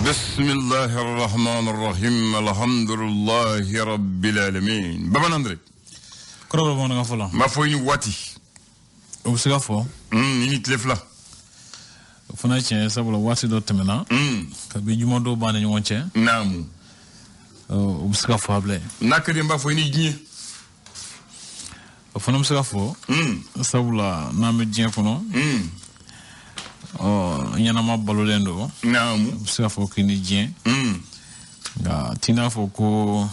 Bismillahirrahmanirrahim. Alhamdulillahi rabbil alamin. Baba Nandre. Koro bon nga fola. Ma fo ni wati. O siga fo. Ni tlefla. Fona chen sabula wati do temena. Ka bi juma do bana ñu wonche. Naam. O siga fo able. Nakade mba fo ni gni. O fona siga fo. Sabula na me dien kono. Nyana ma balolendo. Naam. Siga fo kini dien. Ga tina fo ko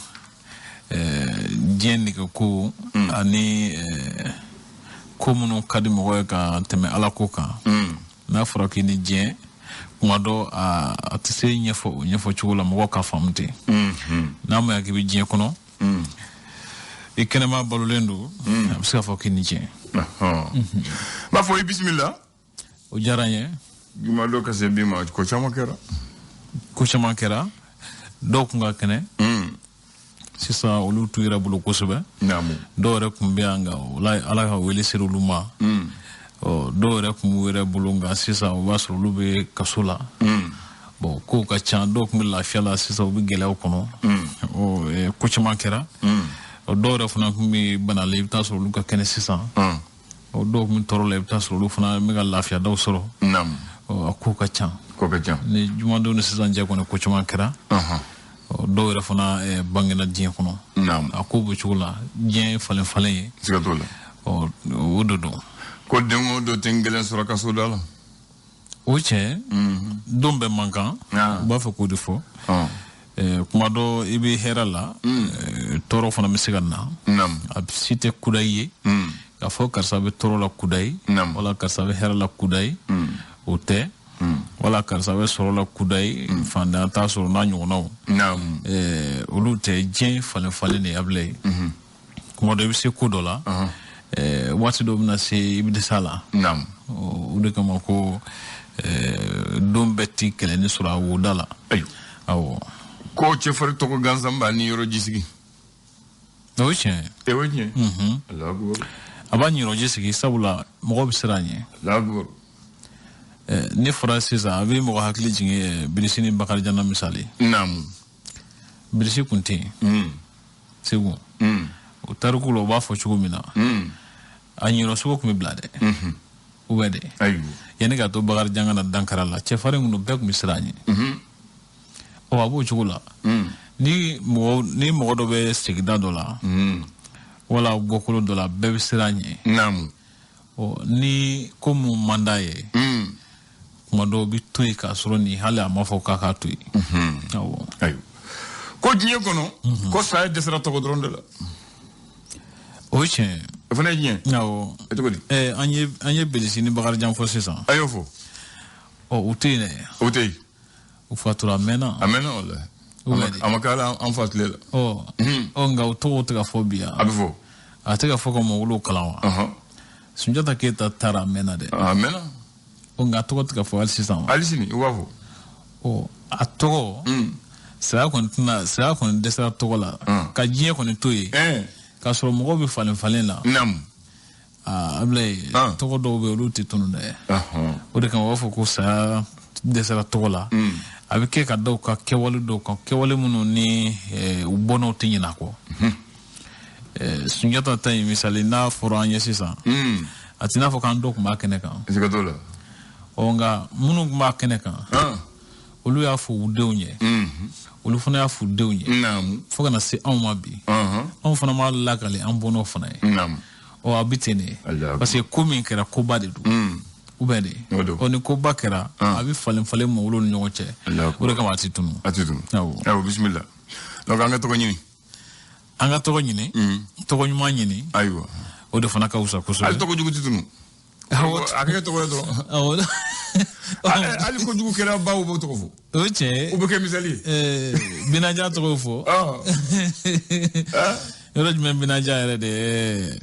dien ni ko ani komuno kadi mo ka teme ala ko ka. Na fora kini dien kuma do a tse nyefo chula mo ka famte. Na mo ya ki dien kono. E kene ma balolendo. Siga fo kini dien. Ma fo bismillah. O jaranye Juma do ka se bima ko chama kera do ko nga kene sisa olu tuira bulu kusube namu do re kumbia nga ala ha wele seruluma do re kumwere bulu nga sisa o basro lube kasula bo ko ka chan do ko la fiala sisa obi gele kono o ko chama kera o do re funa kumbi bana lebta so luka kene sisa o do ko toro lebta so lu funa mega lafia do soro nam ko ka chan ni juma do ne sisa nje kono ko chama kera do re funa bangina dien kono nam akobo chula dien falen sigatola o do ko dengo do tengelen sura kasudala o che dombe mankan ba fa ko defo kuma do ibi herala toro fana misiganna nam ab site kudaye ka fo karsa be toro la kudai wala karsa be herala kudai o te wala karsa be soro la kudai fanda ta soro na nyono nam olu te dien falen ne able kuma do bi se ko dola wati do na se ibi de sala nam o de kama ko dom betti kele ni sura wo dala ayo awo ko che fari to ko ganzamba ni yoro jisigi o che e wonye Allahu abani yoro jisigi sabula mo bi siranye Allahu ni frasiza abi mo hakli jinge bilisini bakar janna misali nam bilisi kunti segu o tarukulo ba fo chugumina anyiro suko kumi blade ubede ayo yani ga to bakar jangana dankara la che fare ngno bek misranye o abo chugula ni mo do be sigda dola wala bokolo dola be siranye nam o ni komu mandaye kuma do bi toy ka soro ni hala mafo ka toy awo ayo ko dien kono ko sa desra to godronde la o che fana dien awo eto godi anye belisi ni bakar jam fo sesa ayo fo o utine utey o fatura mena amena wala amakala en fatle o nga to ka fobia abifo atega fo ko mo wulo kalawa sunjata keta tara mena de amena o nga to ka fo alsisa alisini wafo o ato sa kon desa to la ka jie kon toyi ka so mo bi falen la nam ablay to do be luti tunu de o de kan wafo ko sa desa to la abike ka do ka kewale munu ni ubono tinyina ko sunjata tay misali na foranya sisa atina fo kan do ko makene kan sigatola onga munu ma kene kan olu ya fu dewnye olu fana ya fu dewnye nam fo kana se on ma bi on fana ma la kale an bono fana nam o abitene parce que komi kera ko ba de du ubede oni ko bakera abi falen mo wolo nyo che o de kama atitunu awo bismillah donc anga to ko nyini to ko nyuma nyini aywa o de fana ka usa ko so ali to ko jugu titunu aka to ko do ali ko jugu kera bawo bo to ko fo o che o be ke misali binaja to ko fo yoro jmen binaja ere de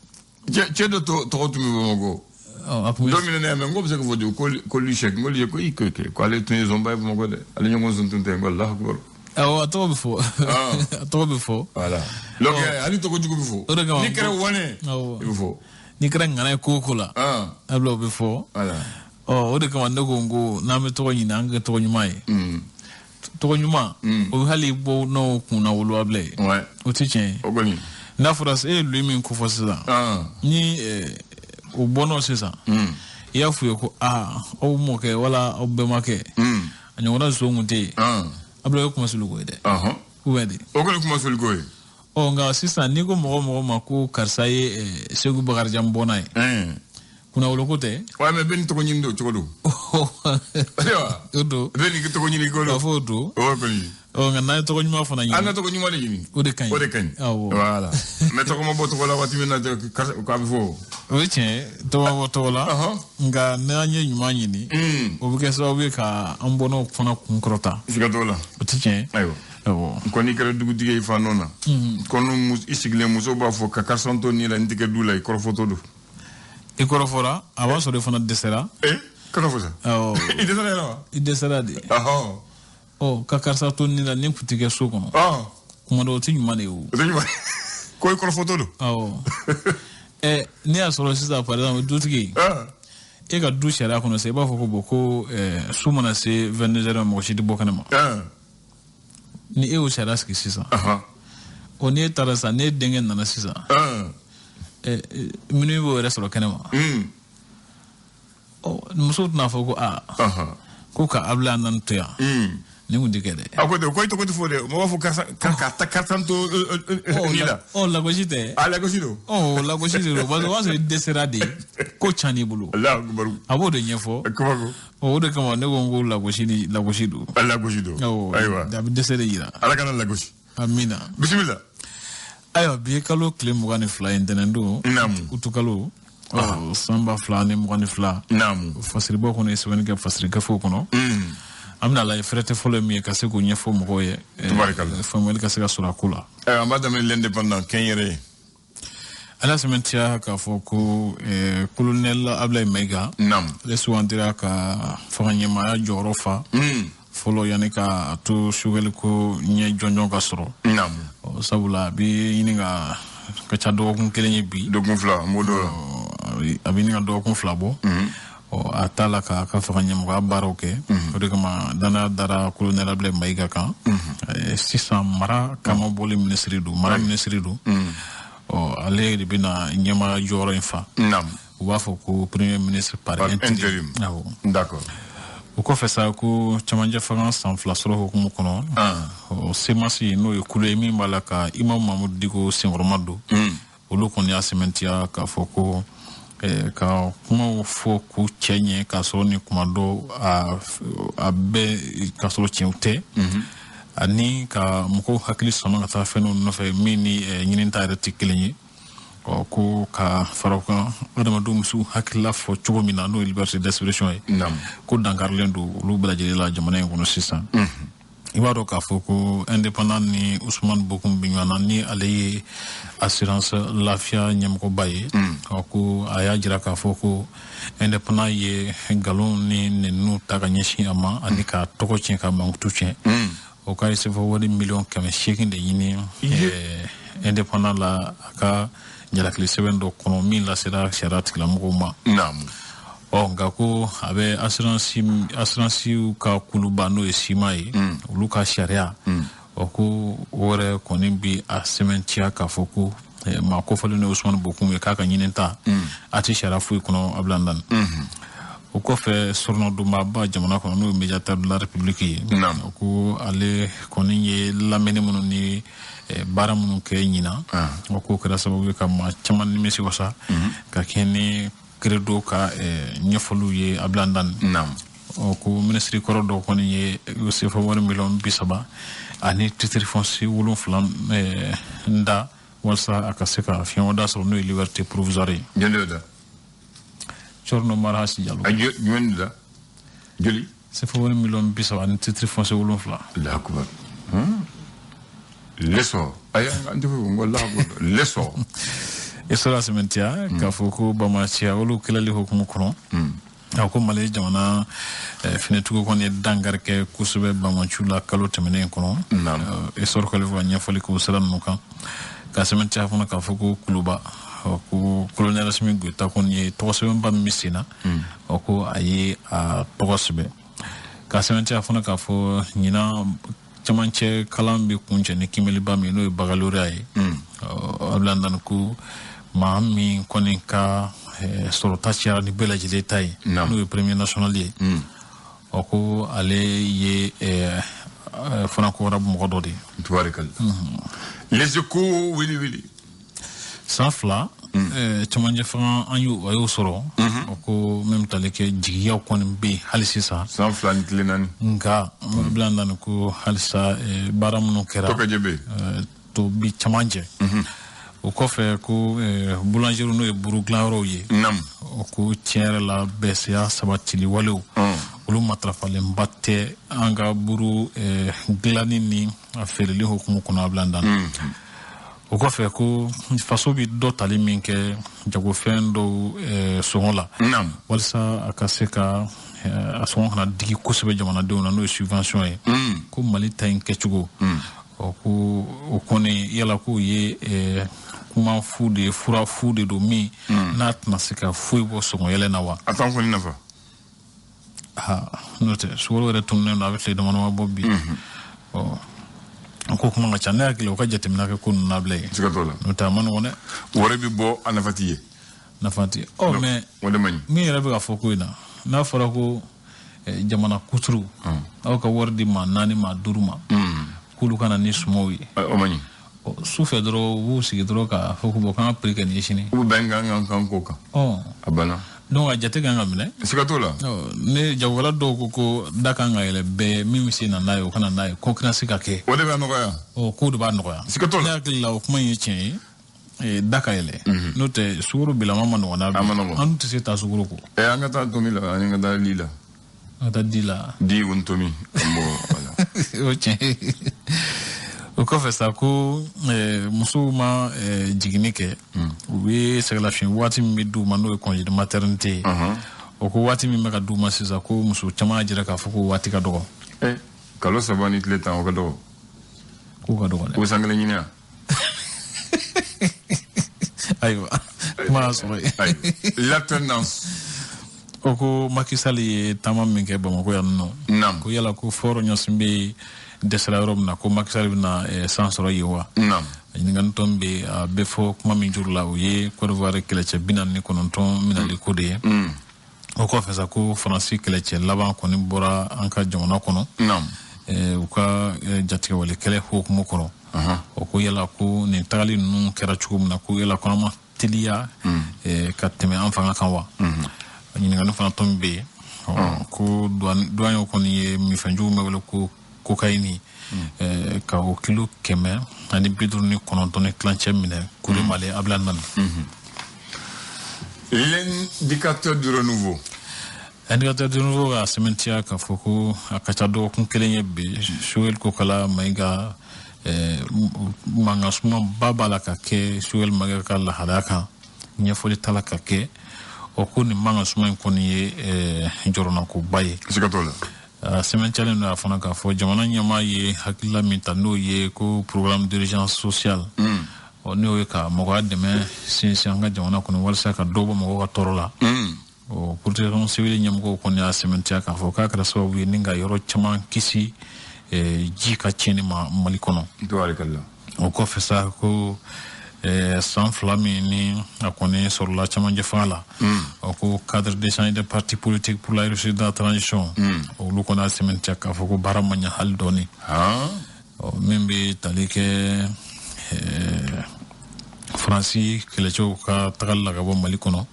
che do to tumi bo go domine ne men ngobse ko fodi ko li chek ngol ye ko ikeke ko ale tuni zomba bo go de ale nyongo zuntunte ngol Allah akbar to before voilà donc ali to ko jugu before ni kere wone before ni kere ngana ko kula ablo before voilà o de ko wanda go na me to nyina anga to nyumai to nyuma o hali bo no kuna wolo able ouais o ti chen o goni na foras lui min ko fosa ni o bono sesa ya fu ko o mo ke wala o be make anyo na so ngunte abla ko masulu go de o wede o goni ko masulu go o nga sisa ni ko mo mako karsaye segu bagar jam bonay kuna wolo ko te wa me ben to ko nyindo to do ayo do ben ki to ko nyini ko do foto o goni o nga na to ko nyuma fana ana to ko nyuma de nyini o de kan voilà mais to ko mo boto ko la wati mina de ko abi fo o che to mo boto la nga na nye nyuma nyini o bi ke so bi ka ambono fana kunkrota siga to la o ti che ayo ko ni kere dugu dige fa nona ko no mus isigle muso ba fo ka karsanto ni la ndike dula e ko foto do e ko fora aba so de fana desera kana fosa i desera no i desera de ka karsanto ni la ni kutike so kono kuma do ti nyuma ne o ko ko foto do ni asoro sisa par exemple do tigi e ka du shara kono se ba fo ko boko sumana se 22h mo shi de bokana ma ni e o shara ski sisa o ni tarasa ne dengen nana sisa minu bo resoro kanema muso na fo ko ko ka abla nan to ya ni mu digede akodo ko to fo de mo fo ka tanto ni la la gojite la gojido la gojide ba do waso deserade ko chani bulu Allah akbar abo de nyefo akbago o de kama ne gongo la gojido aywa da bi desere yira ala kana la goji amina bismillah ayo bi kalo kle mugani fly intenendo utukalo samba fla ne mugani fla fasiri bo kono eswen ga fasiri ga fo kono amna la frete folo mi ka se ko nyefo mo koye tabarakallah famel ka se ga sura kula amada men l'indépendant kenyere ala sementia ka fo ko colonel Ablay Mega le suandira ka fanyema jorofa folo yani ka to shugel ko nye jonjon ka soro sabula bi yininga ka chado ko kelenye bi dogun fla modo abi ninga do ko fla bo atala ka fanyema ga baroke o de kama dana dara colonel Ablay Mega kan 600 mara kama boli ministre du ale de bina nyama joro infa o ba fo ko premier ministre par intérim d'accord o ko fesa ko chamanja France sans flasro ko mo kono o semasi no e kulu mi malaka imam Mamadou Diko Senghormado o lo kon ya sementia ka fo ko ka kuma fo ku chenye ka so ni kuma do a be ka so chente ani ka mko hakili sama ta feno no fe mini nyinin ta reti kelenyi ko ka faroka adama dum su hakila fo chugo mina no liberté d'expression ko dangar lendu lu bala jeli la jamana ngono sisa ibaro ka fo ko indépendant ni Ousmane Bokum binyana ni ali assurance lafia nyam ko baye ko aya jira ka fo ko indépendant ye galon ni nu taga nyeshi ama ani ka toko chen ka mangtu chen o ka se fo wadi million kame shekin de yini indépendant la ka jala kle seben do kono min la sera sharat la mugoma nga ko abe assurance ka kuluba no esimai luka sharia o ko wore konin bi a sementia ka foku ma ko falo ne Ousmane Bokum e ka nyinenta ati sharafu kono ablandan o ko fe sorno do maba jamana kono no médiateur de la république ko ale konin ye lamene mono ni baramu ke nyina o ko kra sababu ka ma chaman ni mesi wasa ka keni Kledu ka nyefolu ye ablandan o ko ministre koro do ko ni Yosef won million bisaba ani titre foncier wolon flam nda walsa akaseka fion da so no liberté provisoire jendoda chorno marhas diallo ajo jenda joli c'est fo won million bisaba ani titre foncier wolon flam la akbar leso aya ndefu ngolla ko leso esora sementia ka foko bamachia wolu kelali hokumu kono ko male jamana finetugo kon e dangar ke kusube bamachula kalo temene kono esor ko lewa nyafali ko salam nuka ka sementia fona ka foko kuluba ko colonel simi guta kon ye tosebe bam misina ko ayi a tosebe ka sɛmɛntiya fana k'a fɔ ɲina camancɛ kalan bɛ kuncɛ ni kimɛliba min n'o ye baccalauréat ye a bila dan ko maa min kɔni ka sɔrɔta cayara ni bɛɛ lajɛlen ta ye n'o ye premier national ye o ko ale ye fana ko wɛrɛ mɔgɔ dɔ de les échos wili san fila camancɛ fanga a y'o sɔrɔ o ko même tale kɛ jigiyaw kɔni bɛ yen hali sisan san fila ni tile naani nka bila dan ko halisa baara minnu kɛra to bi camancɛ o kɔfɛ ko boulanger n'o ye buru dilanyɔrɔw ye o ko tiɲɛ yɛrɛ la bɛɛsiya sabatili walew olu matarafalenba tɛ an ka buru dilanni ni a feereli hukumu kɔnɔ a bila dan o kɔfɛ ko faso bɛ dɔ tali min kɛ jagofɛn dɔw sɔngɔ la walisa a ka se ka a sɔngɔ kana digi kosɛbɛ jamanadenw na n'o ye subvention ye ko Mali ta in kɛcogo ko o kɔni yala k'o ye kuma fu de ye fura fu de don min n'a tɛna se ka foyi bɔ sɔngɔyɛlɛ na wa a t'an kɔni nafa n'o tɛ sukaro yɛrɛ tununnen don a bɛ tile damadama bɔ bi ko kuma ka ca ne hakili o ka jateminɛ kɛ ko ninnu nabila ye n'o tɛ a ma nɔgɔn dɛ wari bɛ bɔ a nafa t'i ye mais min yɛrɛ bɛ ka fɔ ko in na n'a fɔra ko jamana kuturu aw ka wari di maa 4 maa 5 ma k'olu kana ni sumaw ye o man ɲi sufɛ dɔrɔn u b'u sigi dɔrɔn k'a fɔ ko k'an ka prix kɛ nin ye sini u bɛn kan ko kan a banna donc a jate kan ka minɛ siga t'o la ne jagokɛla dɔw ko da kan ka yɛlɛ bɛɛ min bɛ se na n'a ye o kana n'a ye concurrence ka kɛ o de b'a nɔgɔya k'o de b'a nɔgɔya siga t'o la ne hakili la o kuma in ye tiɲɛ ye da ka yɛlɛ n'o tɛ sukaro bilama ma nɔgɔn n'a bɛ an tɛ se taa sukaro ko an ka taa tomi la an ka taa li la an ka taa di la di o tomi o tiɲɛ o kɔfɛ sa ko musow ma jiginni kɛ u bɛ sɛgɛlafiɲɛ waati min bɛ d'u ma n'o ye congé de maternité ye o ko waati min bɛ ka d'u ma sisan ko muso caman jira k'a fɔ ko waati ka dɔgɔ kalo 3 ni tile 10 o ka dɔgɔ k'o ka dɔgɔ dɛ ko san kelen ɲini yan ayiwa kuma y'a sɔrɔ ye l'alternance o ko Macky Sall ye taama min kɛ Bamakɔ yan nɔ ko yala ko fɔlɔ ɲɔsin bɛ dɛsɛra yɔrɔ min na ko Macky Sall bɛna san sɔrɔ yen wa ɲininkali tɔn bɛ a bɛ fɔ kuma min juru la o ye Côte d'Ivoire kɛlɛcɛ 49 minɛli ko de ye o kɔfɛ sa ko Faransi kɛlɛcɛ laban kɔni bɔra an ka jamana kɔnɔ u ka jatigɛwale kɛlɛ hukumu kɔnɔ o ko yala ko nin tagali ninnu kɛra cogo min na ko yala ko an ma teliya ka tɛmɛ an fanga kan wa ɲininkali fana tɔn bɛ yen ko douanier kɔni ye mifɛnjugu bɛ wele ko cocaïne ka o kilo 159 ni tilancɛ minɛ kuri Mali a bila nana l'indicateur du renouveau ka sɛmɛntiya k'a fɔ ko a ka ca dɔgɔkun kelen ye bi Suwel Kokala Mayiga mangasuma ba b'a la ka kɛ Suwel Mayiga ka lahalaya kan ɲɛfɔli t'a la ka kɛ o ko nin mangasuma in kɔni ye jɔrɔnakoba ye siga t'o la sɛmɛntiyalen don a fana k'a fɔ jamana ɲɛmaa ye hakilila min ta n'o ye ko programme d'urgence sociale n'o ye ka mɔgɔya dɛmɛ sinsin an ka jamana kɔnɔ walasa ka dɔ bɔ mɔgɔw ka tɔɔrɔ la protection civile ɲɛmɔgɔw kɔni y'a sɛmɛntiya k'a fɔ k'a kɛra sababu ye ni ka yɔrɔ caman kisi ji ka tiɲɛni ma Mali kɔnɔ o kɔfɛ sa ko san 2 min ni a kɔni sɔrɔla camancɛ fanga la o ko cadre d'échange des partis politiques pour la réussite de la transition olu kɔni y'a sɛmɛntiya k'a fɔ ko baara ma ɲɛ hali dɔɔni min bɛ tali kɛ Faransi kɛlɛcɛw ka tagali la ka bɔ Mali kɔnɔ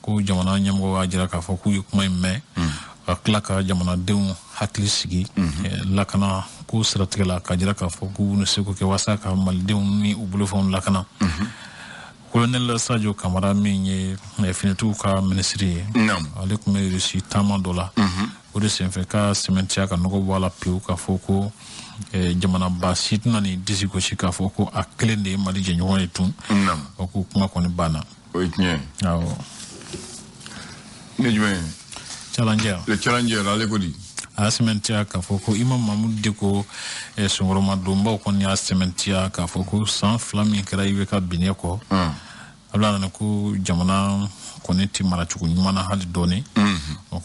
ko jamana ɲɛmɔgɔ b'a jira k'a fɔ k'u ye kuma in mɛn ka tila ka jamanadenw hakili sigi lakana ko siratigɛ la ka jira k'a fɔ k'u bɛ se k'o kɛ walasa ka malidenw ni u bolofɛnw lakana colonel Sadio Kamara min ye finitigiw ka minisiri ye ale tun bɛ Russie taama dɔ la o de senfɛ ka sɛmɛntiya ka nɔgɔ bɔ a la pewu k'a fɔ ko jamanaba si tɛna nin disi gosi k'a fɔ ko a kelen de ye Mali jɛɲɔgɔn ye tun o ko kuma kɔni banna o ye tiɲɛ ye awɔ ne jumɛn challenger le challenger ale ko di a sɛmɛntiya k'a fɔ ko Imam Mamudu Diko sɔgɔrɔma donbaw kɔni y'a sɛmɛntiya k'a fɔ ko san 2 min kɛra IBK binne kɔ a abla na ko jamana koneti mara chuku nyumana hali doni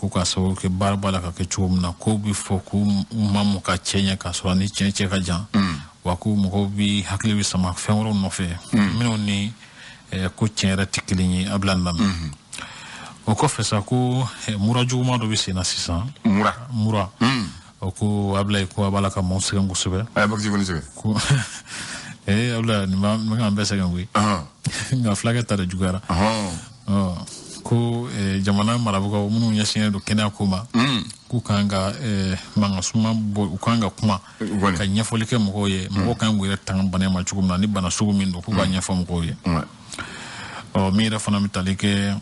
ko ka so ke barbala ka ke chum na ko bi foku mamu ka chenya ka so ni chenche ka jan wa ko mo bi hakli bi sama fenro no fe mino ni ko chenra tikilini abla ndam o ko fesa ko mura juma do bi sina 600 mura o ko abla ko abala ka mo se ngo sebe ay bakji ko ni sebe ko abla ni ma ngambesa ngwi nga flaga tara jugara ko jamana marabuka munu nyashine do kena kuma ku kanga manga suma bo ukanga kuma ka nyafoli ke mo ye mo kan ngwira tan bane ma chukum na ni bana sugu min do ku ga nyafo mo ye o mira fana mitalike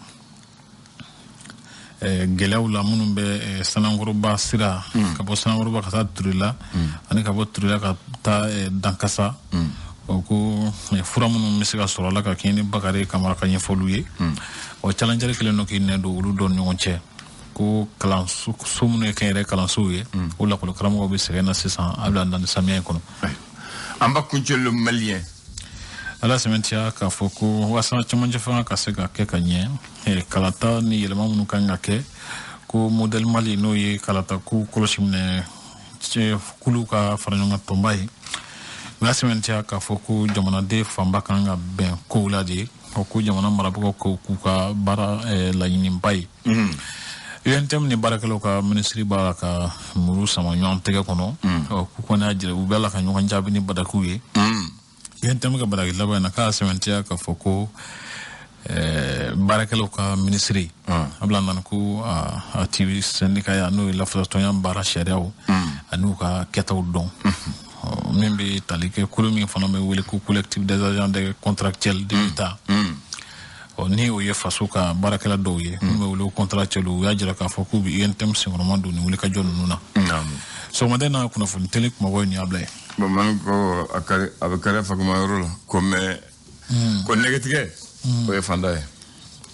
gelawla munu be sanangoro ba sira ka bo sanangoro ba ka ta turila ani ka bo turila ka ta dankasa ko furamun misika soro la ka kini bakare kamara ka nyefolu ye o challenger kele no kinne do ulu don nyonche ko kalan sumune kere kalan suye o la ko kramo be serena 600 abla ndan samia kono amba kunchelo malien ala sementia ka foko wasa chamonje fa ka sega ke kanye kalata ni yelma munu kanga ke ko model mali no ye kalata ku koloshimne che kuluka faranyo tombai Nasimentia ka foku jamana de famba kanga ben ko ladi ko jamana marabuko ko kuka bara la yinimbai yentem ni barakalo ka ministry baraka muru sama nyon tege kono ko ko na jire ubela ka nyon jabi ni badakuye yentem ka baraka laba na ka sementia ka foku barakalo ka ministry abla nan ko a TV sendika ya no la foto yan bara shariao anu ka ketaw don membe talike kulumi fana me wele ko collectif des agents de contractuels de l'État ni o ye fasuka barakala doye me wele contractuel o yajira ka foku bi yentem singoroma do ni wele ka jonu nuna so madena kuna fun telik mo woni ablay bo man ko akare abakare fakuma yoro comme ko negative ko e fandaye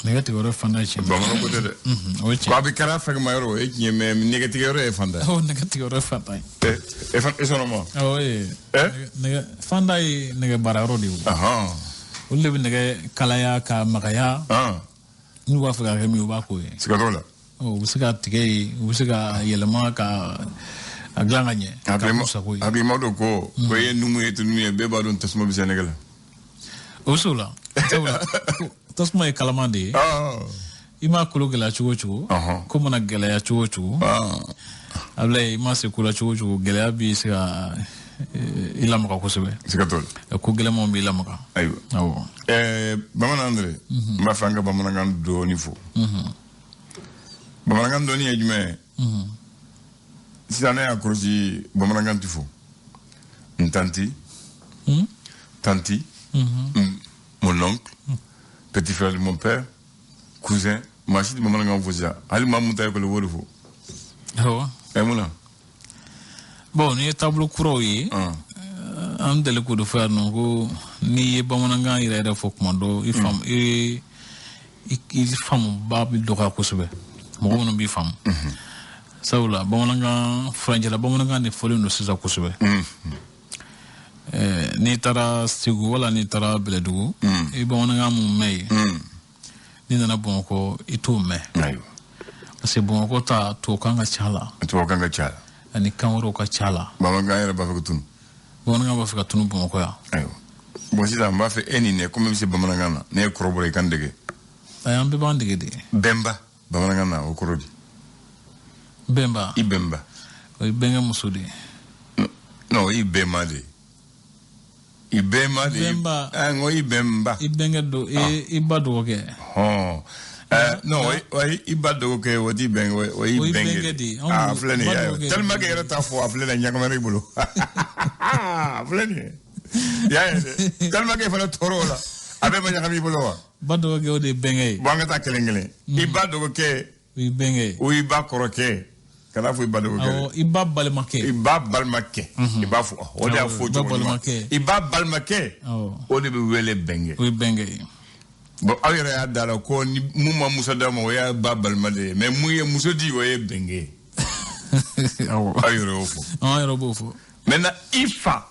negative ro fanda chi bo man ko de ko abakare fakuma yoro e nyeme negative ro e fanda negative ro fanda e sono mo nega fanda e nega bararo di ulle bi nega kalaya ka makaya ni wa faga ke mi wa ko e sikadola usika tige usika yelema ka aglanganye abi modo ko ye numu etu numu be ba don tasmo bi Senegal usula tasmo e kalamande ima kulo gela chugo ko mona gela ya chugo ablay ima se kula chugo gela bi sika ilama ka kosebe sikatol ko gela mo bi ilama ka ayo bamana andre ma fanga bamana ngam do ni fo bamana ngam do ni ejume si on est accroché bamarangan tu fou tanti mon oncle petit frère de mon père cousin machi de bamarangan fouja ali mamuta ko le wodo fou mouna bon ni tableau kuro yi am dele ko do faire non ko ni bamarangan ira da fok mando i fam i fam babi do ka ko sube mo wono bi fam Saula, bamananga franjela bamananga ne fole no sisa kusube ni tara sigu wala ni tara beledu e bamananga mu mei ni na bonko itu me ayo ase bonko ta to kanga chala ani kanworo ka chala bamananga era ba fakutun bamananga ba fakutun bonko ya ayo bo sida mba fe eni ne comme si bamananga na ne korobore kandege ayambe bandege de bemba bamananga na okoroji Bemba. Ibemba. Ibenga musudi. No, Ibema de. Bemba. Ngo Ibemba. Ibenga do ibado ke. No, ibado ke wodi benga Ibenge di. Fleni ya. Tellement que era ta fo fleni nyakama ribulo. Fleni. Ya, tellement que fala torola. Abe ma nyakami bulo. Bado ke odi benge. Banga ta kelengele. Ibado ke Ibenge. O iba koroke. Kana fu ibado ko iba balmake iba fu o da fu to iba balmake o de be wele benge bo awira ya dala ko ni mumma musa da mo ya ba balmade mais muye muso di o ye benge awira o fu mena ifa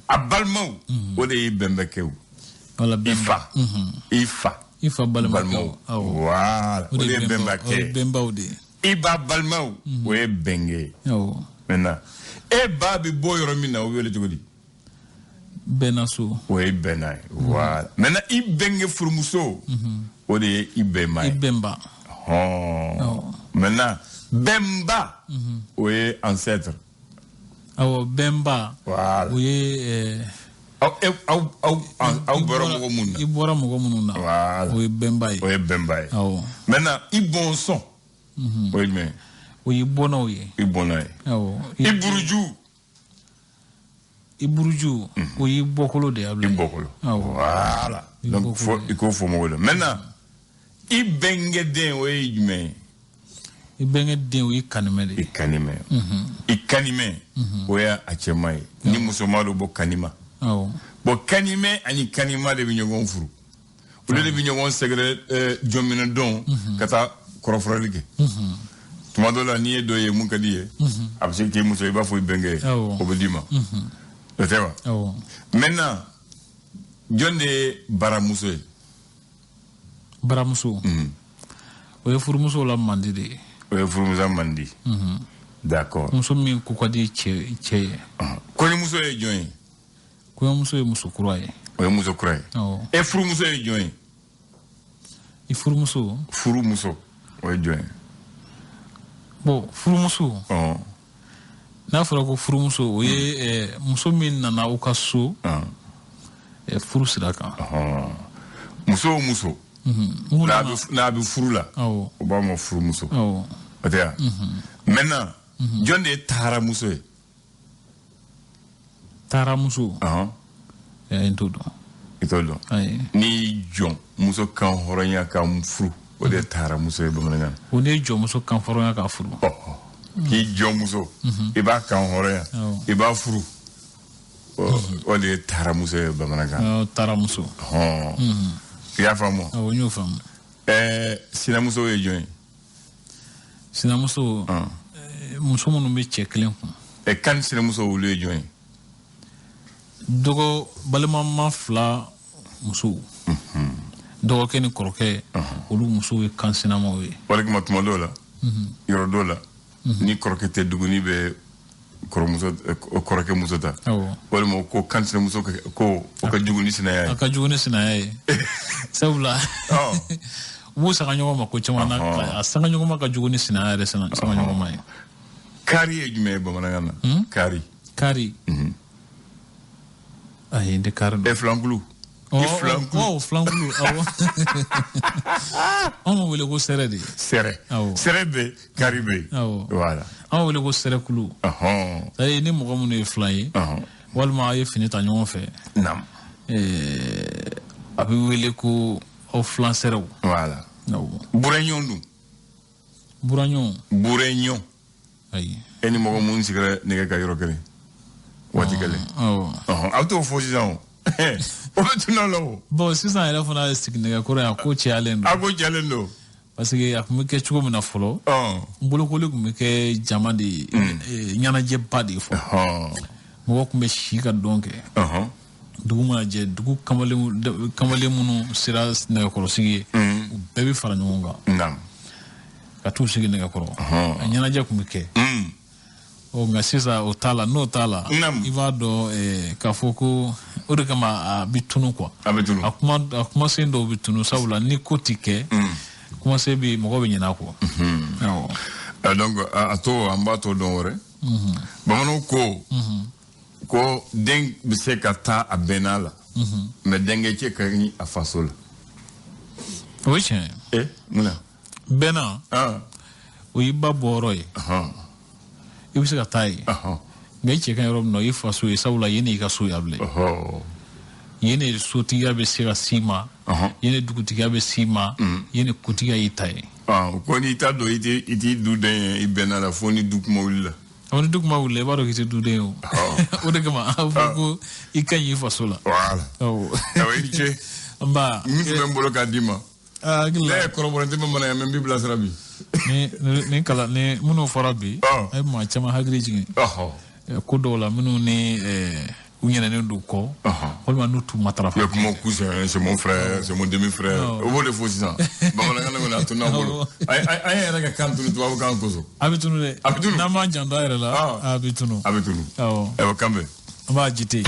abalmau o de bembeke wala ifa I fa balmaw. Voilà. O de bemba ke. Bemba o de. I ba balmaw. O ye benge. Maintenant. E ba bi bo yoro mina o wele togodi. Benaso. O ye benai. Voilà. Maintenant I benge furumuso. O de ye I bemai. I bemba. Maintenant bemba. O ye ancêtre. Awo bemba. Voilà. O ye au bora mogo munna. I bora mogo munna. Voilà. O ye bemba ye. O ye bemba ye. Awo. Maintenant I bon son. O ye men. O ye bono ye. I bona ye. Awo. I buruju. I buruju. O ye bokolo de able. I bokolo. Awo. Voilà. Donc il faut mogo de. Maintenant I benge den o ye men. I benge den o ye kanime de. I kanime. I kanime. O ya achemai. Ni musomalo bo kanima. Oh. Bo kanime ani kanima de binyogon furu. Ule de binyogon segre jomina don kata korofralike. Tumadola ni do ye mun kadi ye. Abse ke muso iba fo benge. Obedima. Letewa. Maintenant jonde baramuso. Baramuso. O ye furumuso la mandi de. O ye furumuso mandi. D'accord. Muso min ko kadi che. Ko ni muso ye join. Ko muso ye muso kuraye. O ye muso kuraye. E furumuso ye join. I furumuso. Furumuso. O ye join. Bo furumuso. Na fura ko furumuso o ye muso min nana o ka so. Furu sira kan. Muso. Na bi furu la. O ba mo furumuso. Otea. Maintenant jonde tara muso ye. Taramuso. Intodo. Itodo. Ni jon muso kan horonya kan furu. O de taramuso e bamanangan. O ne jon muso kan horonya kan furu. Ki jon muso. E ba kan horonya. E ba furu. O de taramuso e bamanangan. Taramuso. Ya famo. O nyo famo. Sinamuso e jon. Sinamuso. Muso mo no me cheklen ko. E kan sinamuso o le jon. Dogo balema ma fla muso. Dogo ke ni koroke olu muso e kansina mo we. Wala ki matuma dola. Yoro dola. Ni koroke te duguni be koromuso koroke muso ta. Wala mo ko kansina muso ko o ka juguni sina yayi. Aka juguni sina yayi. Sabula. Wo sanga nyoma ma ko chama na sanga nyoma ma ka juguni sina yayi sanga nyoma mai. Kari e jume ba mananga. Kari. Ay de cardo. E flangulu. Flangulu. On wele ko sere de. Sere. Sere be karibe. Voilà. On wele ko sere kulu. Ay ni mo mo ne fly. Walma ay fini ta ñon fe. Nam. Abi wele ko o flan sere. Voilà. Bouragnon dum. Bouragnon. Ay. Eni mo mo nsikere ne ka yoro kere. Watikale. Auto fosisan. O betuna lo. Bon, sisan yɛrɛ fana siginɛgɛ kɔrɔ yan ko cɛyalen don. A ko cɛyalen don. Parce que a kun bɛ kɛ cogo min na fɔlɔ. Bolokoli kun bɛ kɛ jama de ye. Ɲɛnajɛba de ye fɔlɔ. Mɔgɔ kun bɛ si ka dɔn kɛ. Dugu mana jɛ, dugu kamalen minnu sera nɛgɛkɔrɔsigi ye. U bɛɛ bɛ fara ɲɔgɔn kan. Ka t'u sigi nɛgɛkɔrɔ. A ɲɛnajɛ kun bɛ kɛ. Nka sisan o t'a la, n'o t'a la, I b'a dɔn k'a fɔ ko o de kama a bɛ tunu quoi. A bɛ tunu. A kumasen dɔw bɛ tunu sabula ni ko ti kɛ, kumasen bɛ mɔgɔ bɛ ɲinɛ a kɔ. Donc a to an b'a to dɔn wɛrɛ. Bamananw ko den bɛ se ka taa a bɛnna la, mais denkɛ cɛ ka ɲi a faso la. O ye tiɲɛ ye. Mun na? Bɛnna o y'i ba bɔyɔrɔ ye. I bɛ se ka taa ye. Nka I cɛ ka yɔrɔ min na o y'i faso ye sabula yen de y'i ka so ye a bilen. Yen de sotigiya bɛ se ka s'i ma, yen de dugutigiya bɛ s'i ma, yen de kotigiya y'i ta ye. Ko n'i t'a dɔn I t'i duden ye I bɛnna la fo ni du kuma wulila. Ni du kuma wulila I b'a dɔn k'i tɛ duden ye o. O de kama a fɔ ko I ka ɲi I faso la. I ni ce. Nba. Min tun bɛ n bolo k'a d'i ma. Ne ye kɔrɔbɔrɔ tɛ bamanan yan mɛ n b'i bilasira bi. Ni minnu fɔra bi a ye maa caman hakili jigin ko dɔw la minnu ni ou y en a un douco, on va nous tout matrafer. Il y a mon cousin, c'est mon frère, c'est mon demi-frère. Au bout de faux 6 ans. Bon, on a tout n'importe. Aïe, quand tu dois vous en cause. Habitunu. Nama janda là. Habitunu. Habitunu. Ah, on va camber. On va agiter.